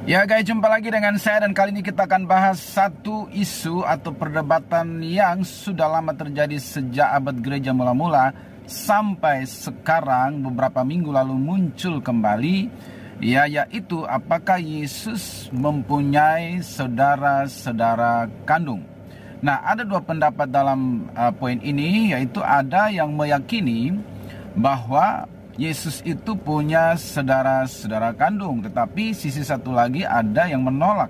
Ya guys, jumpa lagi dengan saya dan kali ini kita akan bahas satu isu atau perdebatan yang sudah lama terjadi sejak abad gereja mula-mula sampai sekarang beberapa minggu lalu muncul kembali, yaitu apakah Yesus mempunyai saudara-saudara kandung. Nah, ada dua pendapat dalam poin ini, yaitu ada yang meyakini bahwa Yesus itu punya saudara-saudara kandung, tetapi sisi satu lagi ada yang menolak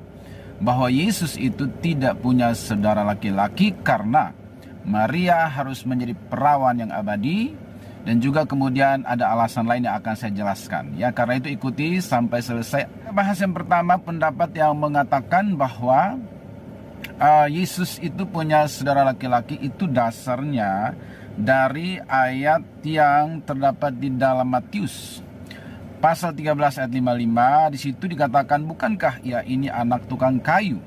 bahwa Yesus itu tidak punya saudara laki-laki karena Maria harus menjadi perawan yang abadi, dan juga kemudian ada alasan lain yang akan saya jelaskan. Ya, karena itu ikuti sampai selesai. Bahas yang pertama, pendapat yang mengatakan bahwa Yesus itu punya saudara laki-laki itu dasarnya dari ayat yang terdapat di dalam Matius pasal 13 ayat 55. Di situ dikatakan, bukankah ia ini anak tukang kayu?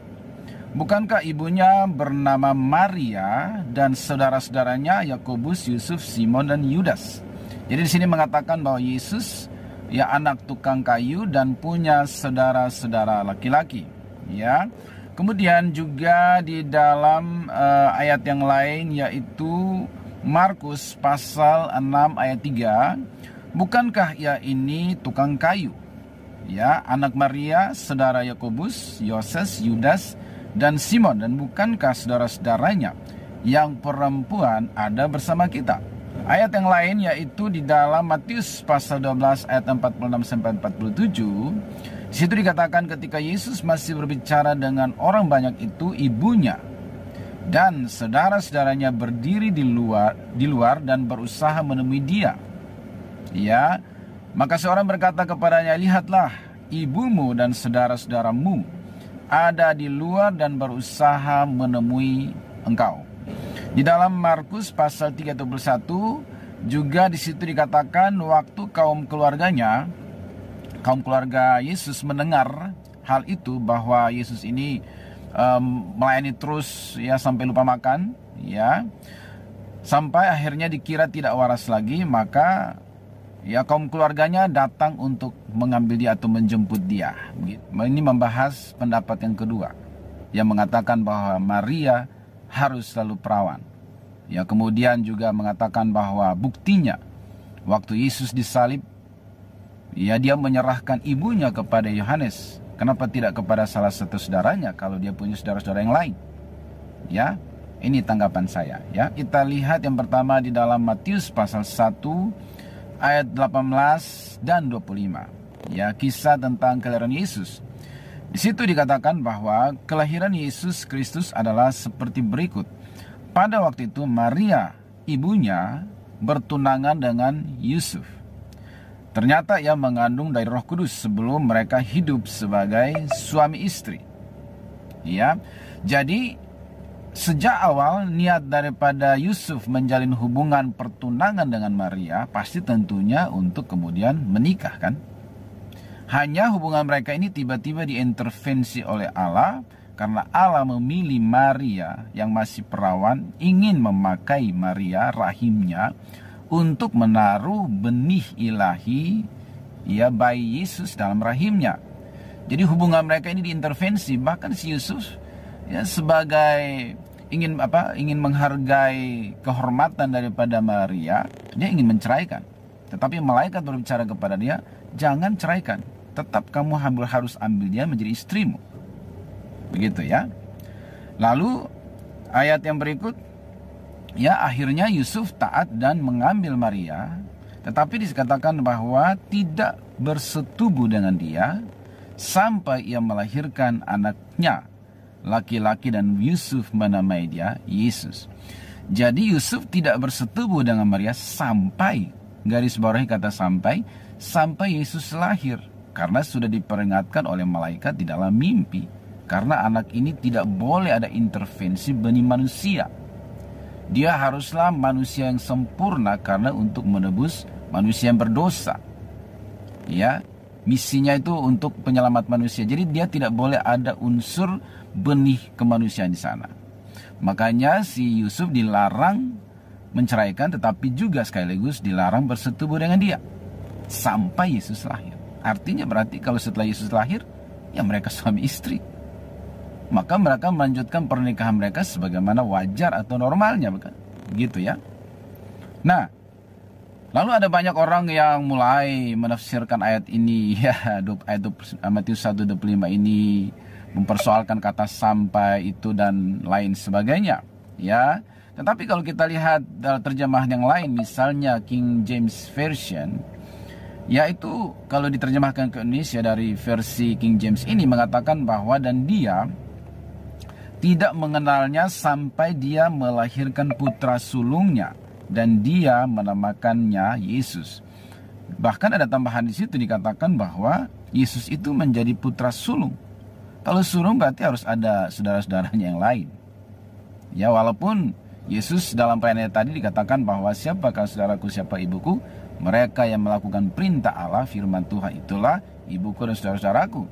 Bukankah ibunya bernama Maria dan saudara-saudaranya Yakobus, Yusuf, Simon dan Yudas? Jadi di sini mengatakan bahwa Yesus ya anak tukang kayu dan punya saudara-saudara laki-laki. Ya. Kemudian juga di dalam ayat yang lain, yaitu Markus pasal 6 ayat 3, bukankah ia ini tukang kayu? Ya, anak Maria, saudara Yakobus, Yoses, Yudas, dan Simon, dan bukankah saudara-saudaranya yang perempuan ada bersama kita? Ayat yang lain yaitu di dalam Matius pasal 12 ayat 46 sampai 47. Di situ dikatakan ketika Yesus masih berbicara dengan orang banyak itu, ibunya dan saudara-saudaranya berdiri di luar dan berusaha menemui dia. Ya, maka seorang berkata kepadanya, lihatlah, ibumu dan saudara-saudaramu ada di luar dan berusaha menemui engkau. Di dalam Markus pasal 31 juga di situ dikatakan waktu kaum keluarga Yesus mendengar hal itu, bahwa Yesus ini melayani terus ya sampai lupa makan, ya, sampai akhirnya dikira tidak waras lagi, maka ya kaum keluarganya datang untuk mengambil dia atau menjemput dia. Ini membahas pendapat yang kedua yang mengatakan bahwa Maria harus selalu perawan. Ya, kemudian juga mengatakan bahwa buktinya waktu Yesus disalib, ya dia menyerahkan ibunya kepada Yohanes. Kenapa tidak kepada salah satu saudaranya kalau dia punya saudara-saudara yang lain? Ya, ini tanggapan saya. Ya, kita lihat yang pertama di dalam Matius pasal 1 ayat 18 dan 25. Ya, kisah tentang kelahiran Yesus. Di situ dikatakan bahwa kelahiran Yesus Kristus adalah seperti berikut. Pada waktu itu Maria, ibunya, bertunangan dengan Yusuf. Ternyata ia mengandung dari Roh Kudus sebelum mereka hidup sebagai suami istri. Ya, jadi sejak awal niat daripada Yusuf menjalin hubungan pertunangan dengan Maria pasti tentunya untuk kemudian menikah, kan? Hanya hubungan mereka ini tiba-tiba diintervensi oleh Allah karena Allah memilih Maria yang masih perawan, ingin memakai Maria rahimnya untuk menaruh benih ilahi, ya, bayi Yesus dalam rahimnya. Jadi hubungan mereka ini diintervensi. Bahkan si Yusuf ya sebagai ingin menghargai kehormatan daripada Maria, dia ingin menceraikan. Tetapi malaikat berbicara kepada dia, jangan ceraikan, tetap kamu harus ambil dia menjadi istrimu. Begitu ya. Lalu ayat yang berikut, ya, akhirnya Yusuf taat dan mengambil Maria, tetapi dikatakan bahwa tidak bersetubuh dengan dia sampai ia melahirkan anaknya laki-laki dan Yusuf menamai dia Yesus. Jadi Yusuf tidak bersetubuh dengan Maria sampai, garis bawahi kata sampai Yesus lahir, karena sudah diperingatkan oleh malaikat di dalam mimpi, karena anak ini tidak boleh ada intervensi benih manusia. Dia haruslah manusia yang sempurna karena untuk menebus manusia yang berdosa. Ya, misinya itu untuk penyelamat manusia. Jadi dia tidak boleh ada unsur benih kemanusiaan di sana. Makanya si Yusuf dilarang menceraikan, tetapi juga sekaligus dilarang bersetubuh dengan dia sampai Yesus lahir. Artinya berarti kalau setelah Yesus lahir, ya mereka suami istri. Maka mereka melanjutkan pernikahan mereka sebagaimana wajar atau normalnya, bukan? Gitu ya. Nah, lalu ada banyak orang yang mulai menafsirkan ayat ini, ya, ayat Matius 1:25 ini, mempersoalkan kata sampai itu dan lain sebagainya, ya. Tetapi kalau kita lihat dalam terjemahan yang lain, misalnya King James Version, yaitu kalau diterjemahkan ke Indonesia dari versi King James ini mengatakan bahwa dan dia tidak mengenalnya sampai dia melahirkan putra sulungnya dan dia menamakannya Yesus. Bahkan ada tambahan di situ dikatakan bahwa Yesus itu menjadi putra sulung. Kalau sulung berarti harus ada saudara-saudaranya yang lain. Ya, walaupun Yesus dalam perayaan tadi dikatakan bahwa siapakah saudaraku, siapa ibuku? Mereka yang melakukan perintah Allah, firman Tuhan itulah ibuku dan saudara-saudaraku.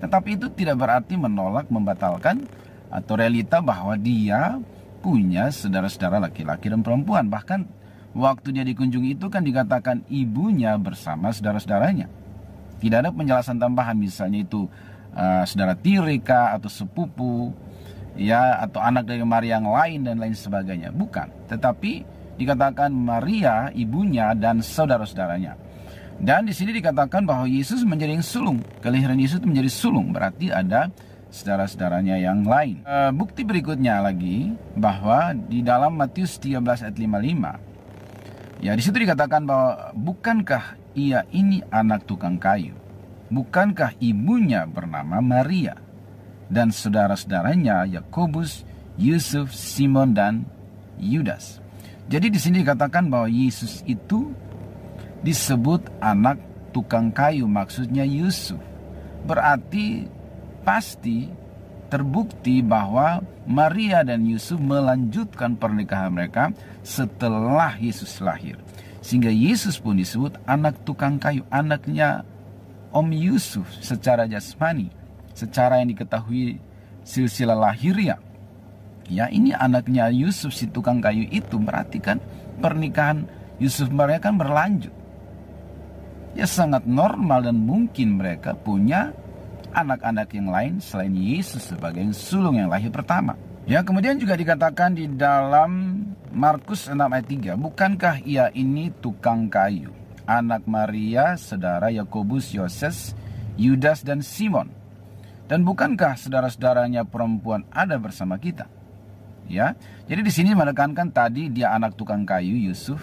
Tetapi itu tidak berarti menolak, membatalkan atau realita bahwa dia punya saudara-saudara laki-laki dan perempuan. Bahkan waktu dia dikunjungi itu kan dikatakan ibunya bersama saudara-saudaranya. Tidak ada penjelasan tambahan misalnya itu saudara tiri kah atau sepupu, ya, atau anak dari Maria yang lain dan lain sebagainya. Bukan, tetapi dikatakan Maria ibunya dan saudara-saudaranya. Dan di sini dikatakan bahwa Yesus menjadi sulung. Kelahiran Yesus menjadi sulung, berarti ada saudara-saudaranya yang lain. Bukti berikutnya lagi bahwa di dalam Matius 13 ayat 55, ya, di situ dikatakan bahwa bukankah ia ini anak tukang kayu? Bukankah ibunya bernama Maria dan saudara-saudaranya Yakobus, Yusuf, Simon dan Yudas? Jadi di sini dikatakan bahwa Yesus itu disebut anak tukang kayu, maksudnya Yusuf. Berarti pasti terbukti bahwa Maria dan Yusuf melanjutkan pernikahan mereka setelah Yesus lahir. Sehingga Yesus pun disebut anak tukang kayu, anaknya Om Yusuf secara jasmani, secara yang diketahui silsilah lahiriah. Ya, ini anaknya Yusuf si tukang kayu itu, berarti kan pernikahan Yusuf mereka kan berlanjut. Ya, sangat normal dan mungkin mereka punya anak-anak yang lain selain Yesus sebagai sulung yang lahir pertama. Ya, kemudian juga dikatakan di dalam Markus 6 ayat 3, bukankah ia ini tukang kayu, anak Maria, saudara Yakobus, Yoses, Yudas dan Simon? Dan bukankah saudara-saudaranya perempuan ada bersama kita? Ya, jadi di sini menekankan tadi dia anak tukang kayu Yusuf,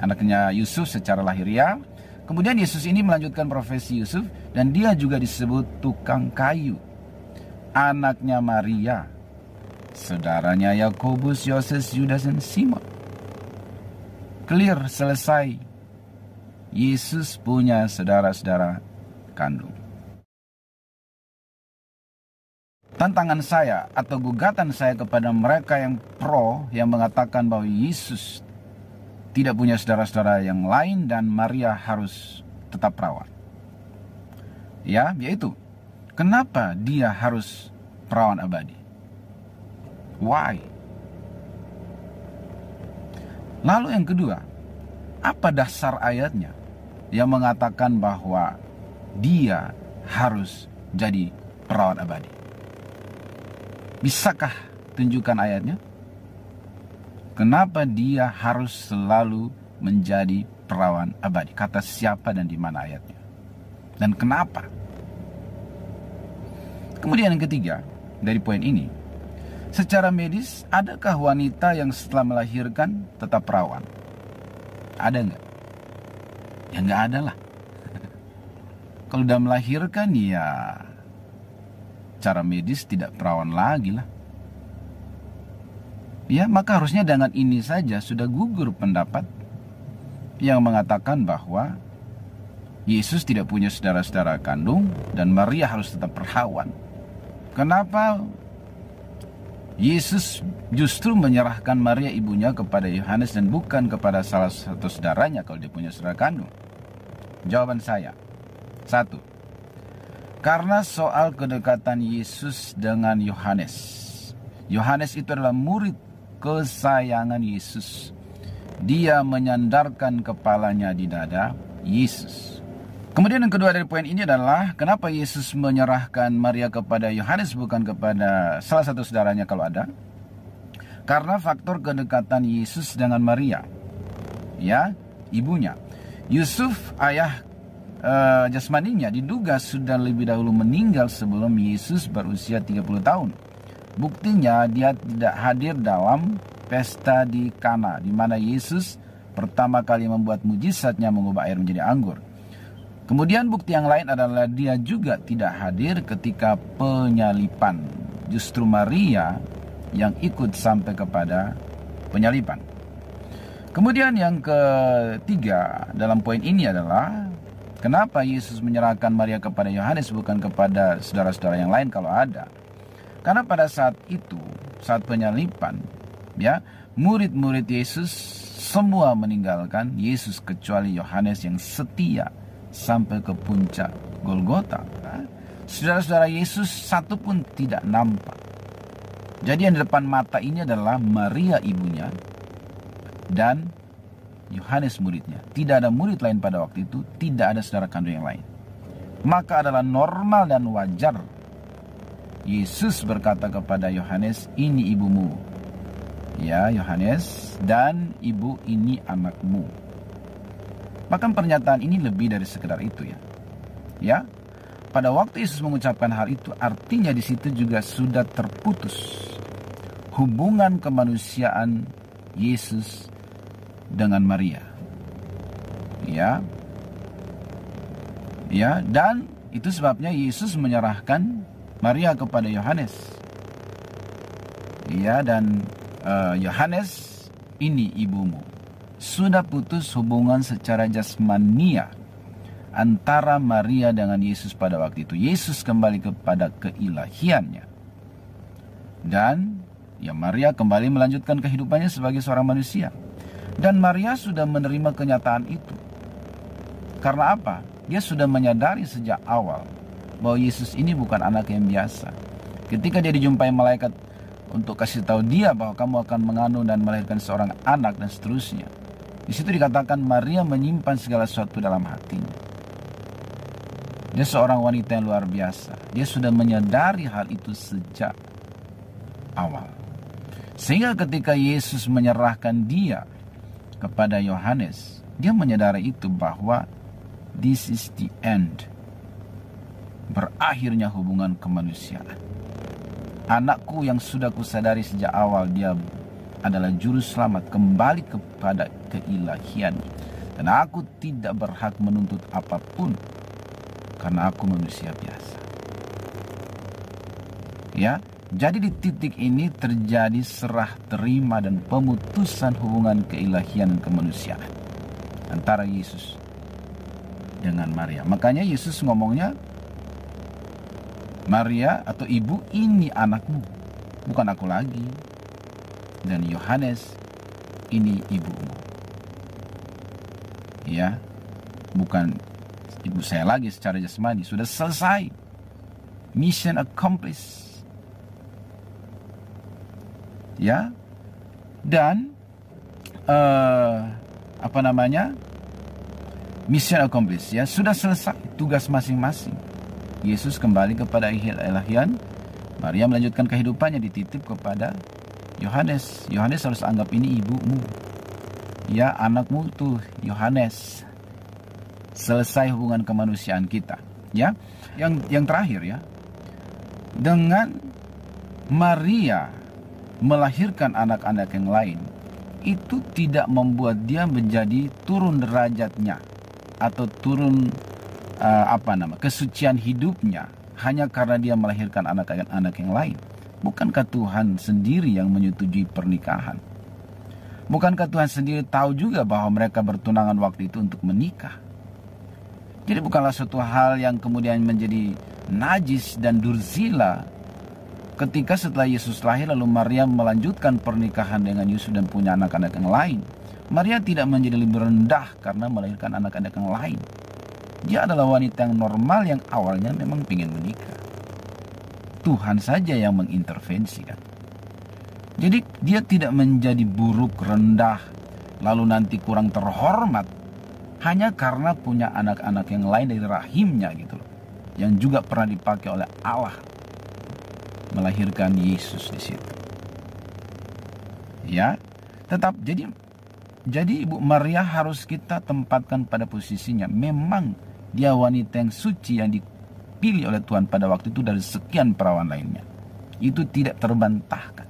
anaknya Yusuf secara lahiriah. Kemudian Yesus ini melanjutkan profesi Yusuf dan dia juga disebut tukang kayu, anaknya Maria, saudaranya Yakobus, Yoses, Yudas dan Simon. Clear, selesai. Yesus punya saudara-saudara kandung. Tantangan saya atau gugatan saya kepada mereka yang pro, yang mengatakan bahwa Yesus tidak punya saudara-saudara yang lain dan Maria harus tetap perawan, ya, yaitu kenapa dia harus perawan abadi? Why? Lalu yang kedua, apa dasar ayatnya yang mengatakan bahwa dia harus jadi perawan abadi? Bisakah tunjukkan ayatnya? Kenapa dia harus selalu menjadi perawan abadi? Kata siapa dan di mana ayatnya? Dan kenapa? Kemudian yang ketiga dari poin ini, secara medis, adakah wanita yang setelah melahirkan tetap perawan? Ada nggak? Ya nggak ada lah. Kalau udah melahirkan ya cara medis tidak perawan lagi lah. Ya, maka harusnya dengan ini saja sudah gugur pendapat yang mengatakan bahwa Yesus tidak punya saudara-saudara kandung dan Maria harus tetap perawan. Kenapa Yesus justru menyerahkan Maria ibunya kepada Yohanes dan bukan kepada salah satu saudaranya kalau dia punya saudara kandung? Jawaban saya, 1. Karena soal kedekatan Yesus dengan Yohanes. Yohanes itu adalah murid kesayangan Yesus. Dia menyandarkan kepalanya di dada Yesus. Kemudian yang kedua dari poin ini adalah kenapa Yesus menyerahkan Maria kepada Yohanes bukan kepada salah satu saudaranya kalau ada? Karena faktor kedekatan Yesus dengan Maria, ya, ibunya. Yusuf, ayah jasmaninya, diduga sudah lebih dahulu meninggal sebelum Yesus berusia 30 tahun. Buktinya dia tidak hadir dalam pesta di Kana, di mana Yesus pertama kali membuat mujizatnya mengubah air menjadi anggur. Kemudian bukti yang lain adalah dia juga tidak hadir ketika penyalipan. Justru Maria yang ikut sampai kepada penyalipan. Kemudian yang ketiga dalam poin ini adalah kenapa Yesus menyerahkan Maria kepada Yohanes bukan kepada saudara-saudara yang lain kalau ada. Karena pada saat itu, saat penyalipan, ya, murid-murid Yesus semua meninggalkan Yesus kecuali Yohanes yang setia sampai ke puncak Golgota. Saudara-saudara Yesus satu pun tidak nampak. Jadi yang di depan mata ini adalah Maria ibunya dan Yohanes muridnya. Tidak ada murid lain pada waktu itu, tidak ada saudara kandung yang lain. Maka adalah normal dan wajar Yesus berkata kepada Yohanes, ini ibumu. Ya, Yohanes, dan ibu ini anakmu. Bahkan pernyataan ini lebih dari sekedar itu ya. Ya, pada waktu Yesus mengucapkan hal itu, artinya di situ juga sudah terputus hubungan kemanusiaan Yesus dengan Maria. Ya. Ya, dan itu sebabnya Yesus menyerahkan Maria kepada Yohanes. Ya, dan Yohanes, ini ibumu. Sudah putus hubungan secara jasmania antara Maria dengan Yesus pada waktu itu. Yesus kembali kepada keilahiannya. Dan ya, Maria kembali melanjutkan kehidupannya sebagai seorang manusia. Dan Maria sudah menerima kenyataan itu. Karena apa? Dia sudah menyadari sejak awal bahwa Yesus ini bukan anak yang biasa. Ketika dia dijumpai malaikat untuk kasih tahu dia bahwa kamu akan mengandung dan melahirkan seorang anak dan seterusnya, di situ dikatakan Maria menyimpan segala sesuatu dalam hatinya. Dia seorang wanita yang luar biasa. Dia sudah menyadari hal itu sejak awal. Sehingga ketika Yesus menyerahkan dia kepada Yohanes, dia menyadari itu bahwa this is the end. Berakhirnya hubungan kemanusiaan. Anakku yang sudah kusadari sejak awal dia adalah juru selamat kembali kepada keilahian. Dan aku tidak berhak menuntut apapun karena aku manusia biasa. Ya, jadi di titik ini terjadi serah terima dan pemutusan hubungan keilahian dan kemanusiaan antara Yesus dengan Maria. Makanya Yesus ngomongnya, Maria atau ibu, ini anakmu, bukan aku lagi. Dan Yohanes, ini ibumu. Ya, bukan ibu saya lagi secara jasmani. Sudah selesai. Mission accomplished. Ya, dan mission accomplished. Ya, sudah selesai tugas masing-masing. Yesus kembali kepada ilahian. Maria melanjutkan kehidupannya, dititip kepada Yohanes. Yohanes harus anggap ini ibumu. Ya, anakmu tuh Yohanes. Selesai hubungan kemanusiaan kita. Ya, yang terakhir ya, dengan Maria melahirkan anak-anak yang lain, itu tidak membuat dia menjadi turun derajatnya atau turun kesucian hidupnya hanya karena dia melahirkan anak-anak yang lain. Bukankah Tuhan sendiri yang menyetujui pernikahan? Bukankah Tuhan sendiri tahu juga bahwa mereka bertunangan waktu itu untuk menikah? Jadi bukanlah suatu hal yang kemudian menjadi najis dan durzila ketika setelah Yesus lahir lalu Maria melanjutkan pernikahan dengan Yusuf dan punya anak-anak yang lain. Maria tidak menjadi lebih rendah karena melahirkan anak-anak yang lain. Dia adalah wanita yang normal yang awalnya memang ingin menikah. Tuhan saja yang mengintervensi kan. Jadi dia tidak menjadi buruk, rendah, lalu nanti kurang terhormat hanya karena punya anak-anak yang lain dari rahimnya gitu loh, yang juga pernah dipakai oleh Allah melahirkan Yesus di situ. Ya, tetap jadi Ibu Maria harus kita tempatkan pada posisinya. Memang dia wanita yang suci yang dipilih oleh Tuhan pada waktu itu dari sekian perawan lainnya. Itu tidak terbantahkan.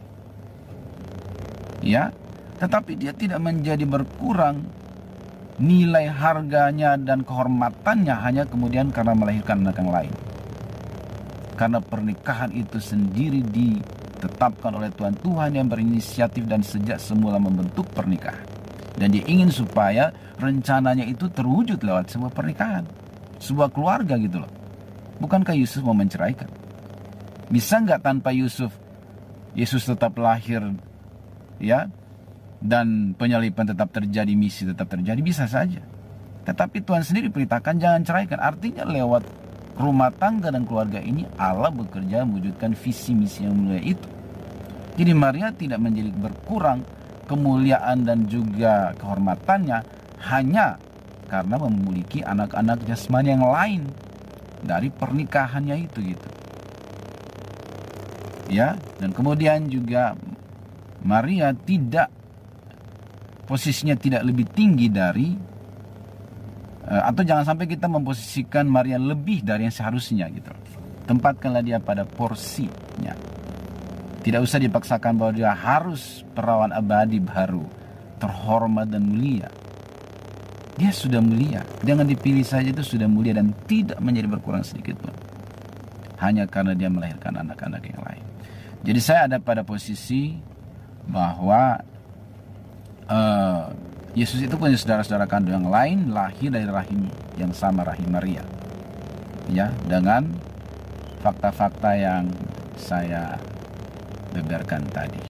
Ya, tetapi dia tidak menjadi berkurang nilai harganya dan kehormatannya hanya kemudian karena melahirkan anak yang lain. Karena pernikahan itu sendiri ditetapkan oleh Tuhan. Tuhan yang berinisiatif dan sejak semula membentuk pernikahan. Dan dia ingin supaya rencananya itu terwujud lewat sebuah pernikahan, sebuah keluarga gitu loh. Bukankah Yusuf mau menceraikan? Bisa nggak tanpa Yusuf Yesus tetap lahir, ya, dan penyaliban tetap terjadi, misi tetap terjadi? Bisa saja. Tetapi Tuhan sendiri perintahkan jangan ceraikan. Artinya lewat rumah tangga dan keluarga ini Allah bekerja mewujudkan visi misi yang mulia itu. Jadi Maria tidak menjadi berkurang kemuliaan dan juga kehormatannya hanya karena memiliki anak-anak jasmani yang lain dari pernikahannya itu gitu. Ya, dan kemudian juga Maria posisinya tidak lebih tinggi dari atau jangan sampai kita memposisikan Maria lebih dari yang seharusnya gitu. Tempatkanlah dia pada porsinya. Tidak usah dipaksakan bahwa dia harus perawan abadi baru, terhormat dan mulia. Dia sudah mulia. Jangan dipilih saja, itu sudah mulia dan tidak menjadi berkurang sedikit pun. Hanya karena dia melahirkan anak-anak yang lain. Jadi saya ada pada posisi bahwa Yesus itu punya saudara-saudara kandung yang lain, lahir dari rahim yang sama, rahim Maria. Ya, dengan fakta-fakta yang saya beberkan tadi.